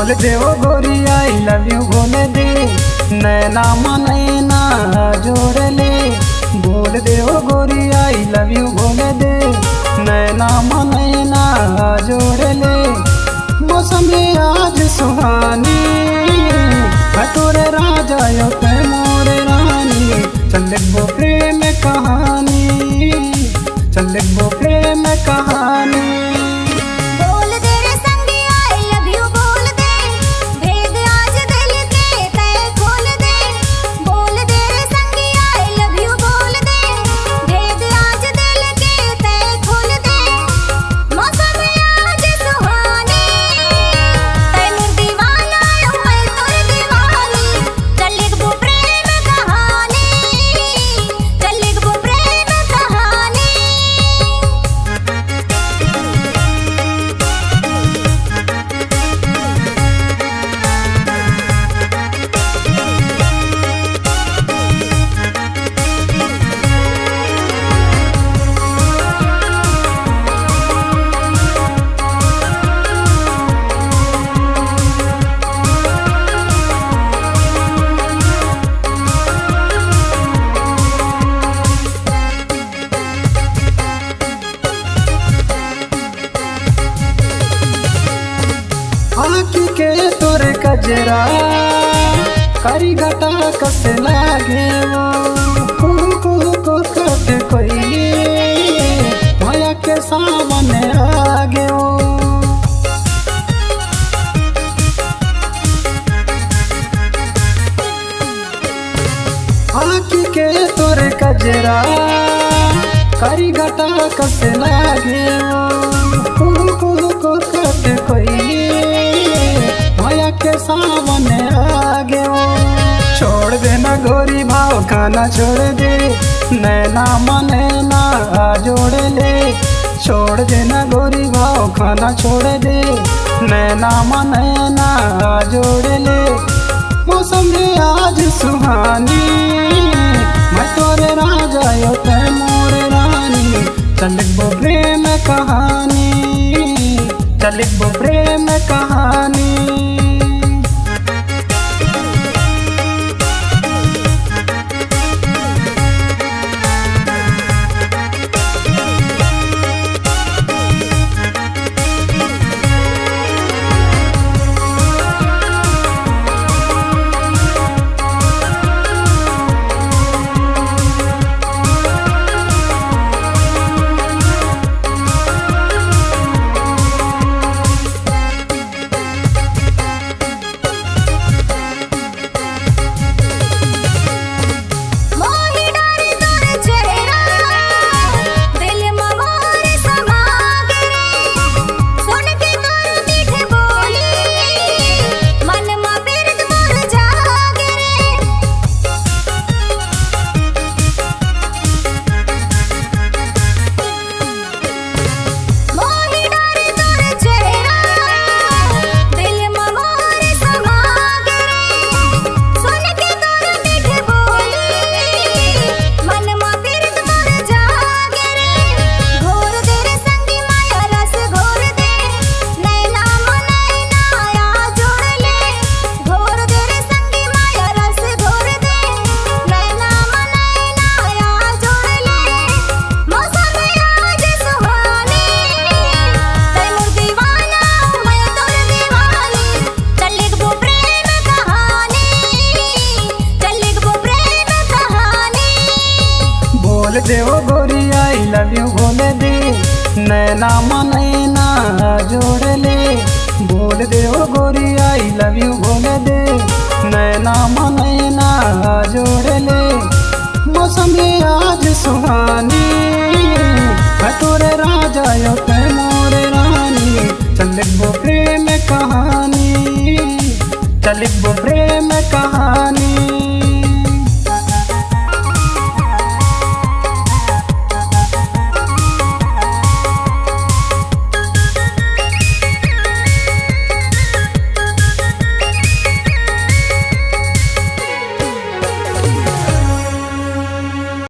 बोल दे ओ गोरी I love you बोल दे, नैना नैना जोड़ ले। बोल दे ओ गोरी आई लव यू बोल दे, नैना नैना जोड़ ले। मौसम आज सुहानी, मैं तोरे राजा यो ते मोरे रानी। चल वो प्रेम कहानी, चल वो प्रेम कहानी। आँखी के तोरे कजरा करी घटा कस लागे वो, कुहू को कट कोई माया के सामने आगे वो। आँखी के तोरे कजरा करी घटा कस लागे वो, कुहू को कट कोई के सामने आगे वो। छोड़ देना गोरी भाव खाना छोड़ दे, नैना नैना जोड़ ले। छोड़ देना गोरी भाव खाना छोड़ दे, नैना नैना जोड़ ले। मौसम आज सुहानी, मैं तोरे राजा यो ते मोरे रानी। चल वो प्रेम कहानी, चल वो प्रेम कहानी। बोल दे ओ गोरी आई लव यू बोल दे, नैना नैना जोड़ ले। बोल दे ओ गोरी आई लव यू बोल दे, नैना नैना जोड़ ले। मौसम आज सुहानी,